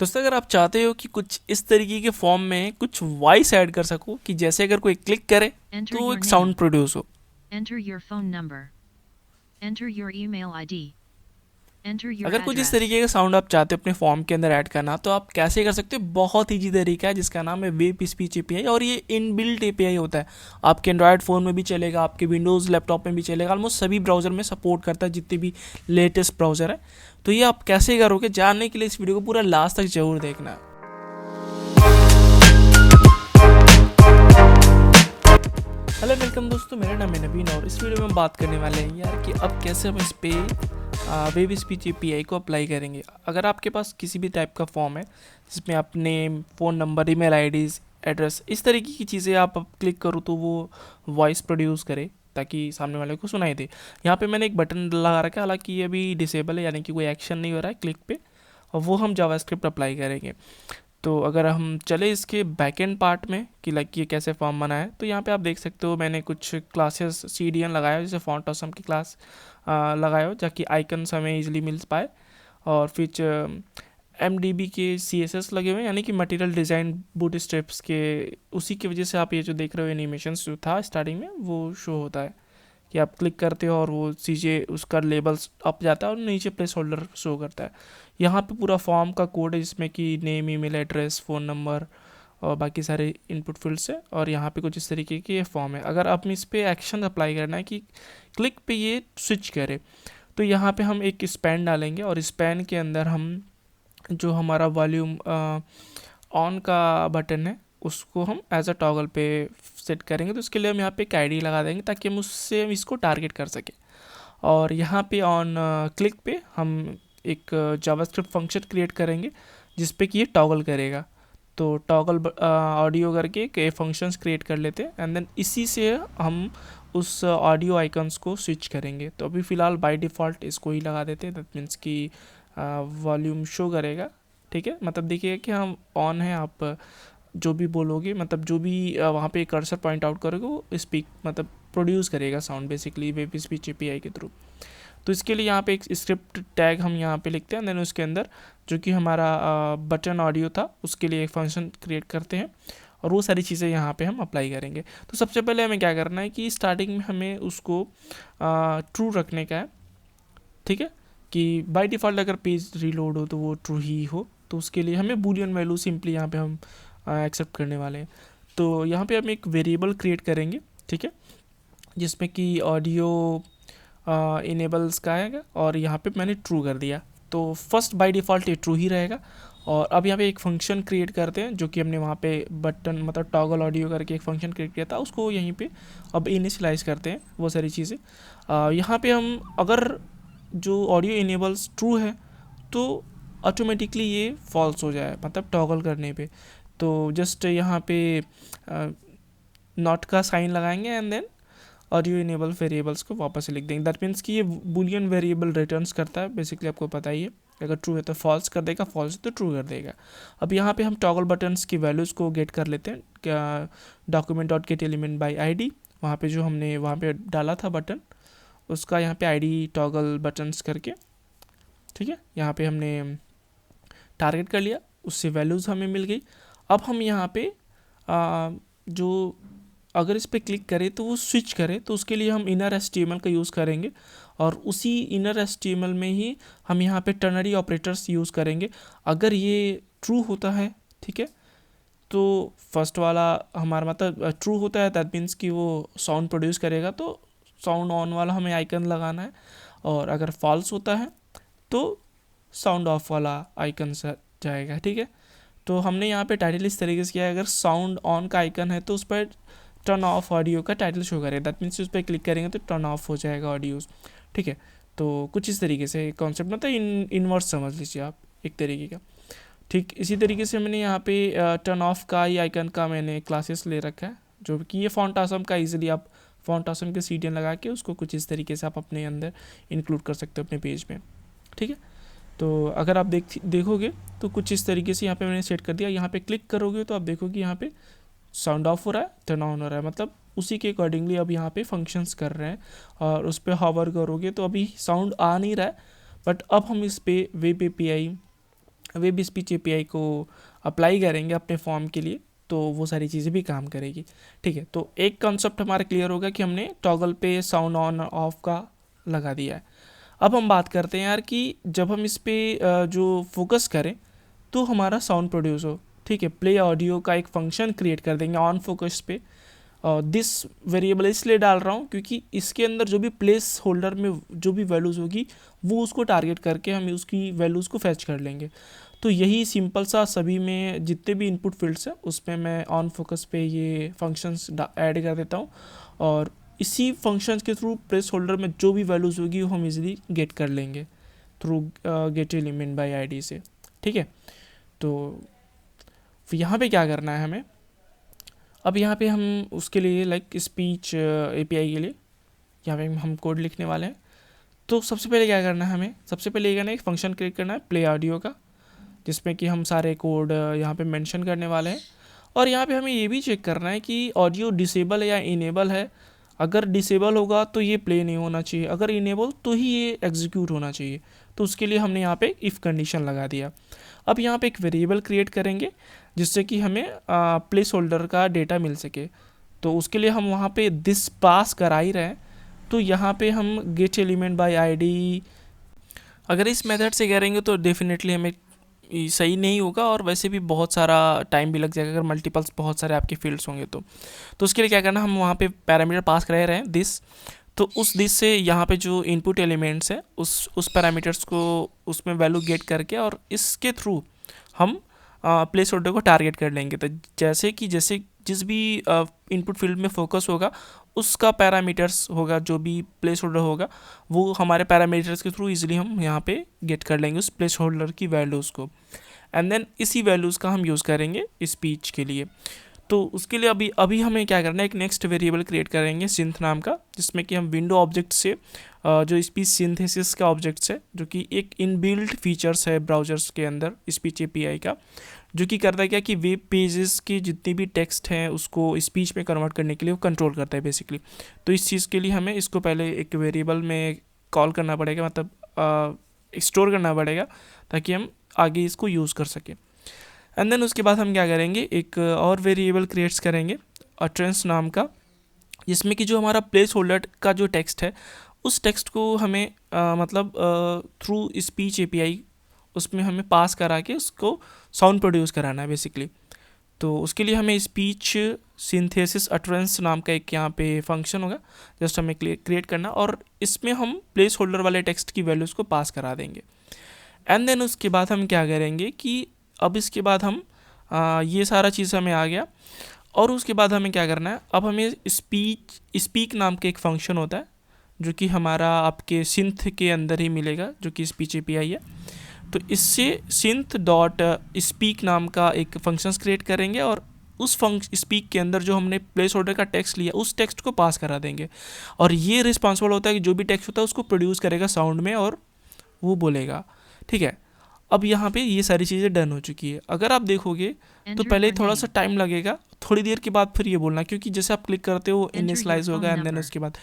दोस्तों अगर आप चाहते हो कि कुछ इस तरीके के फॉर्म में कुछ वॉइस ऐड कर सको कि जैसे अगर कोई क्लिक करे Enter तो your एक name. साउंड प्रोड्यूस हो। Enter your phone number. Enter your email ID. Enter your अगर कुछ इस address. तरीके का साउंड आप चाहते हो अपने फॉर्म के अंदर ऐड करना तो आप कैसे कर सकते हो। बहुत ईजी तरीका है जिसका नाम है वेब स्पीच एपीआई और ये इनबिल्ट एपीआई होता है। आपके एंड्रॉयड फ़ोन में भी चलेगा, आपके विंडोज़ लैपटॉप में भी चलेगा, ऑलमोस्ट सभी ब्राउज़र में सपोर्ट करता है जितने भी लेटेस्ट ब्राउज़र है। तो ये आप कैसे करोगे जानने के लिए इस वीडियो को पूरा लास्ट तक जरूर देखना है। हेलो वेलकम दोस्तों, मेरा नाम है नवीन और इस वीडियो में हम बात करने वाले हैं यार कि अब कैसे हम इस पे वेब स्पीच एपीआई को अप्लाई करेंगे। अगर आपके पास किसी भी टाइप का फॉर्म है जिसमें आप name, phone number, email IDs, address, इस तरीके की चीज़ें आप क्लिक करो तो वो वॉइस प्रोड्यूस करे ताकि सामने वाले को सुनाई दे। यहाँ पे मैंने एक बटन लगा रखा है, हालांकि ये अभी डिसेबल है यानी कि कोई एक्शन नहीं हो रहा है क्लिक पे, और वो हम जावास्क्रिप्ट अप्लाई करेंगे। तो अगर हम चले इसके बैकएंड पार्ट में कि लाइक ये कैसे फॉर्म बना है, तो यहाँ पे आप देख सकते हो मैंने कुछ क्लासेस CDN लगाया हो, जैसे फॉन्ट ऑसम की क्लास लगाया हो ताकि आइकन्स हमें इजीली मिल पाए। और फिर MDB के CSS लगे हुए हैं यानी कि मटेरियल डिज़ाइन बूट स्ट्रैप्स के, उसी की वजह से आप ये जो देख रहे हो एनिमेशंस जो था स्टार्टिंग में वो शो होता है कि आप क्लिक करते हो और वो चीज़ें उसका लेबल्स अप जाता है और नीचे प्लेस होल्डर शो करता है। यहाँ पे पूरा फॉर्म का कोड है जिसमें कि name, email address, phone number और बाकी सारे इनपुट फील्ड्स है। और यहाँ पे कुछ इस तरीके की ये फॉर्म है। अगर आप इस पे एक्शन अप्लाई करना है कि क्लिक पे ये स्विच करे, तो यहाँ पे हम एक स्पैन डालेंगे और स्पैन के अंदर हम जो हमारा वॉल्यूम ऑन का बटन है उसको हम एज अ टॉगल पे सेट करेंगे। तो उसके लिए हम यहाँ पे एक आईडी लगा देंगे ताकि हम उससे हम इसको टारगेट कर सकें। और यहाँ पे ऑन क्लिक पे हम एक जावास्क्रिप्ट फंक्शन क्रिएट करेंगे जिस पे कि ये टॉगल करेगा। तो टॉगल ऑडियो करके कई फंक्शंस क्रिएट कर लेते हैं एंड देन इसी से हम उस ऑडियो आइकन्स को स्विच करेंगे। तो अभी फ़िलहाल बाय डिफ़ॉल्ट इसको ही लगा देते हैं, दैट मीन्स कि वॉल्यूम शो करेगा। ठीक है, मतलब देखिएगा कि हम ऑन है, आप जो भी बोलोगे मतलब जो भी वहाँ पे कर्सर पॉइंट आउट करोगे वो स्पीक मतलब प्रोड्यूस करेगा sound basically web speech API के थ्रू। तो इसके लिए यहाँ पे एक स्क्रिप्ट टैग हम यहाँ पे लिखते हैं, देन उसके अंदर जो कि हमारा बटन ऑडियो था उसके लिए एक फंक्शन क्रिएट करते हैं और वो सारी चीज़ें यहाँ पे हम अप्लाई करेंगे। तो सबसे पहले हमें क्या करना है कि स्टार्टिंग में हमें उसको ट्रू रखने का है। ठीक है, कि बाय डिफ़ॉल्ट अगर पेज रीलोड हो तो वो ट्रू ही हो, तो उसके लिए हमें बूलियन वैल्यू सिंपली यहाँ पे हम एक्सेप्ट करने वाले हैं। तो यहाँ पे हम एक वेरिएबल क्रिएट करेंगे, ठीक है, जिसमें कि ऑडियो इनेबल्स का आएगा और यहाँ पे मैंने ट्रू कर दिया। तो फर्स्ट बाय डिफ़ॉल्ट ये ट्रू ही रहेगा। और अब यहाँ पे एक फंक्शन क्रिएट करते हैं जो कि हमने वहाँ पे बटन मतलब टॉगल ऑडियो करके एक फंक्शन क्रिएट किया था, उसको यहीं पे अब इनिशियलाइज करते हैं वो सारी चीज़ें। यहाँ पे हम अगर जो ऑडियो इनेबल्स ट्रू है तो ऑटोमेटिकली ये फॉल्स हो जाए मतलब टॉगल करने पे। तो जस्ट यहाँ पे नॉट का साइन लगाएंगे and then audio enable variables को वापस से लिख देंगे। दैट मीन्स कि ये बूलियन वेरिएबल रिटर्न्स करता है बेसिकली, आपको पता ही है। अगर ट्रू है तो फॉल्स कर देगा, फॉल्स है तो ट्रू कर देगा। अब यहाँ पे हम टॉगल बटन्स की वैल्यूज़ को गेट कर लेते हैं। क्या document dot gate element by ID, वहाँ पे जो हमने वहाँ पे डाला था बटन उसका यहाँ पे ID टॉगल बटन्स करके, ठीक है, यहाँ पे हमने टारगेट कर लिया, उससे वैल्यूज़ हमें मिल गई। अब हम यहाँ पे जो अगर इस पर क्लिक करें तो वो स्विच करे, तो उसके लिए हम इनर HTML का यूज़ करेंगे और उसी इनर HTML में ही हम यहाँ पे टर्नरी ऑपरेटर्स यूज़ करेंगे। अगर ये ट्रू होता है, ठीक है, तो फर्स्ट वाला हमारा मतलब ट्रू होता है, दैट मीन्स कि वो साउंड प्रोड्यूस करेगा, तो साउंड ऑन वाला हमें आइकन लगाना है। और अगर फॉल्स होता है तो साउंड ऑफ वाला आइकन जाएगा। ठीक है, तो हमने यहाँ पे टाइटल इस तरीके से किया है, अगर साउंड ऑन का आइकन है तो उस पर टर्न ऑफ ऑडियो का टाइटल शो करेगा, दैट मीन्स उस पर क्लिक करेंगे तो टर्न ऑफ हो जाएगा ऑडियोज़। ठीक है, तो कुछ इस तरीके से कॉन्सेप्ट मतलब इनवर्स समझ लीजिए आप एक तरीके का। ठीक इसी तरीके से मैंने यहाँ पे टर्न ऑफ का ही आइकन का मैंने क्लासेस ले रखा है, जो कि ये फॉन्ट ऑसम का ईजिली आप फॉन्ट ऑसम के CDN लगा के उसको कुछ इस तरीके से आप अपने अंदर इंक्लूड कर सकते हो अपने पेज में। ठीक है, तो अगर आप देखोगे तो कुछ इस तरीके से यहाँ पे मैंने सेट कर दिया। यहाँ पे क्लिक करोगे तो आप देखोगे यहाँ पे साउंड ऑफ हो रहा है, टर्न ऑन हो रहा है, मतलब उसी के अकॉर्डिंगली अब यहाँ पे फंक्शंस कर रहे हैं। और उस पर हॉवर करोगे तो अभी साउंड आ नहीं रहा है, बट अब हम इस पे web API web speech API को अप्लाई करेंगे अपने फॉर्म के लिए तो वो सारी चीज़ें भी काम करेगी। ठीक है, तो एक कॉन्सेप्ट हमारा क्लियर होगा कि हमने टॉगल पे साउंड ऑन ऑफ का लगा दिया है। अब हम बात करते हैं यार कि जब हम इस पर जो फोकस करें तो हमारा साउंड प्रोड्यूस हो। ठीक है, प्ले ऑडियो का एक फंक्शन क्रिएट कर देंगे ऑन फोकस पे। दिस वेरिएबल इसलिए डाल रहा हूँ क्योंकि इसके अंदर जो भी प्लेस होल्डर में जो भी वैल्यूज़ होगी वो उसको टारगेट करके हम उसकी वैल्यूज़ को फैच कर लेंगे। तो यही सिंपल सा सभी में जितने भी इनपुट फील्ड्स हैं उसमें मैं ऑन फोकस पे ये फंक्शंस ऐड कर देता हूँ और इसी फंक्शंस के थ्रू प्लेस होल्डर में जो भी वैल्यूज़ होगी वो हम इजीली गेट कर लेंगे through gate element by ID से। ठीक है, तो यहाँ पे क्या करना है हमें, अब यहाँ पे हम उसके लिए लाइक स्पीच एपीआई के लिए यहाँ पे हम कोड लिखने वाले हैं। तो सबसे पहले क्या करना है हमें, सबसे पहले ये करना है एक फंक्शन क्रिएट करना है प्ले ऑडियो का, जिसमें कि हम सारे कोड यहाँ पे मेंशन करने वाले हैं। और यहाँ पे हमें ये भी चेक करना है कि ऑडियो डिसेबल है या इनेबल है। अगर डिसेबल होगा तो ये प्ले नहीं होना चाहिए, अगर इनेबल तो ही ये एग्जीक्यूट होना चाहिए। तो उसके लिए हमने यहाँ पे इफ़ कंडीशन लगा दिया। अब यहाँ पे एक वेरिएबल क्रिएट करेंगे जिससे कि हमें प्लेस होल्डर का डेटा मिल सके। तो उसके लिए हम वहाँ पे दिस पास करा ही रहे हैं, तो यहाँ पे हम गेट एलिमेंट बाय आईडी अगर इस मेथड से करेंगे तो डेफिनेटली हमें सही नहीं होगा और वैसे भी बहुत सारा टाइम भी लग जाएगा अगर मल्टीपल्स बहुत सारे आपके फील्ड्स होंगे तो उसके लिए क्या करना, हम वहाँ पे पैरामीटर पास करा रहे हैं दिस। तो उस दिस से यहाँ पे जो इनपुट एलिमेंट्स है उस पैरामीटर्स को उसमें वैल्यू गेट करके और इसके थ्रू हम प्लेस होल्डर को टारगेट कर लेंगे। तो जैसे जिस भी इनपुट फील्ड में फोकस होगा उसका पैरामीटर्स होगा, जो भी प्लेस होल्डर होगा वो हमारे पैरामीटर्स के थ्रू इजीली हम यहाँ पे गेट कर लेंगे उस प्लेस होल्डर की वैल्यूज़ को। एंड देन इसी वैल्यूज़ का हम यूज़ करेंगे स्पीच के लिए। तो उसके लिए अभी हमें क्या करना है, एक नेक्स्ट वेरिएबल क्रिएट करेंगे सिंथ नाम का, जिसमें कि हम विंडो ऑब्जेक्ट से जो स्पीच सिंथेसिस का ऑब्जेक्ट्स है जो कि एक इनबिल्ट फीचर्स है ब्राउजर्स के अंदर स्पीच एपीआई का, जो कि करता है क्या कि वेब पेजेस की जितनी भी टेक्स्ट हैं उसको स्पीच में कन्वर्ट करने के लिए वो कंट्रोल करता है बेसिकली। तो इस चीज़ के लिए हमें इसको पहले एक वेरिएबल में कॉल करना पड़ेगा, मतलब स्टोर करना पड़ेगा ताकि हम आगे इसको यूज़ कर सकें। एंड देन उसके बाद हम क्या करेंगे, एक और वेरिएबल क्रिएट्स करेंगे अट्रेंस नाम का, जिसमें कि जो हमारा प्लेस होल्डर का जो टेक्स्ट है उस टेक्स्ट को हमें मतलब थ्रू स्पीच एपीआई उसमें हमें पास करा के उसको साउंड प्रोड्यूस कराना है बेसिकली। तो उसके लिए हमें स्पीच सिंथेसिस अटरेंस नाम का एक यहाँ पे फंक्शन होगा जस्ट हमें क्रिएट करना और इसमें हम प्लेस होल्डर वाले टेक्स्ट की वैल्यूज़ को पास करा देंगे। एंड देन उसके बाद हम क्या करेंगे कि अब इसके बाद हम ये सारा चीज़ हमें आ गया और उसके बाद हमें क्या करना है, अब हमें स्पीक नाम का एक फंक्शन होता है जो कि हमारा आपके सिंथ के अंदर ही मिलेगा जो कि स्पीच एपीआई है। तो इससे सिंथ डॉट स्पीक नाम का एक फंक्शंस क्रिएट करेंगे और उस स्पीक के अंदर जो हमने प्लेस होल्डर का टेक्स्ट लिया उस टेक्स्ट को पास करा देंगे और ये रिस्पॉन्सिबल होता है कि जो भी टेक्स्ट होता है उसको प्रोड्यूस करेगा साउंड में और वो बोलेगा। ठीक है, अब यहाँ पे ये सारी चीज़ें डन हो चुकी है। अगर आप देखोगे तो पहले थोड़ा सा टाइम लगेगा, थोड़ी देर के बाद फिर ये बोलना, क्योंकि जैसे आप क्लिक करते हो इनिशियलाइज होगा एंड देन उसके बाद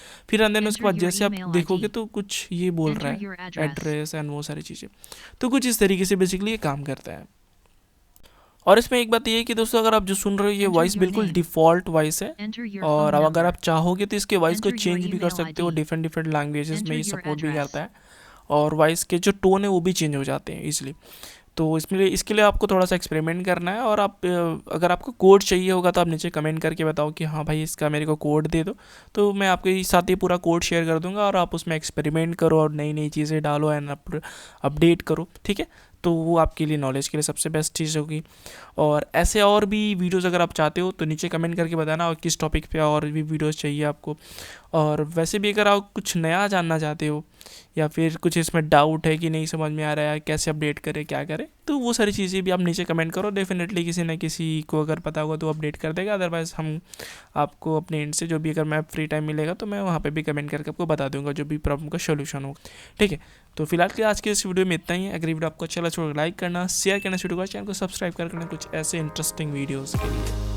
उसके बाद जैसे आप देखोगे तो कुछ ये बोल रहा है एड्रेस एंड वो सारी चीज़ें। तो कुछ इस तरीके से बेसिकली ये काम करता है। और इसमें एक बात ये है कि दोस्तों अगर आप जो सुन रहे हो ये वॉइस बिल्कुल डिफ़ॉल्ट वॉइस है और अब अगर आप चाहोगे तो इसके वॉइस को चेंज भी कर सकते हो, डिफरेंट लैंग्वेजेस में ये सपोर्ट भी करता है और वॉइस के जो टोन है वो भी चेंज हो जाते हैं इसलिए। तो इसके लिए आपको थोड़ा सा एक्सपेरिमेंट करना है और आप अगर आपको कोड चाहिए होगा तो आप नीचे कमेंट करके बताओ कि हाँ भाई इसका मेरे को कोड दे दो, तो मैं आपके साथ ही पूरा कोड शेयर कर दूंगा और आप उसमें एक्सपेरिमेंट करो और नई नई चीज़ें डालो एंड अपडेट करो। ठीक है, तो वो आपके लिए नॉलेज के लिए सबसे बेस्ट चीज़ होगी। और ऐसे और भी वीडियोस अगर आप चाहते हो तो नीचे कमेंट करके बताना और किस टॉपिक पे और भी वीडियोस चाहिए आपको। और वैसे भी अगर आप कुछ नया जानना चाहते हो या फिर कुछ इसमें डाउट है कि नहीं समझ में आ रहा है कैसे अपडेट करें क्या करें, तो वो सारी चीज़ें भी आप नीचे कमेंट करो। डेफिनेटली किसी न किसी को अगर पता होगा तो अपडेट कर देगा, अदरवाइज़ हम आपको अपने एंड से जो भी अगर मैं फ्री टाइम मिलेगा तो मैं वहाँ पे भी कमेंट करके आपको बता दूंगा जो भी प्रॉब्लम का सोल्यूशन होगा। ठीक है, तो फिलहाल के आज के इस वीडियो में इतना ही है। अगर वीडियो आपको अच्छा लगा तो लाइक करना, शेयर करना, वीडियो को चैनल को सब्सक्राइब करना कुछ ऐसे इंटरेस्टिंग वीडियोज़ के लिए।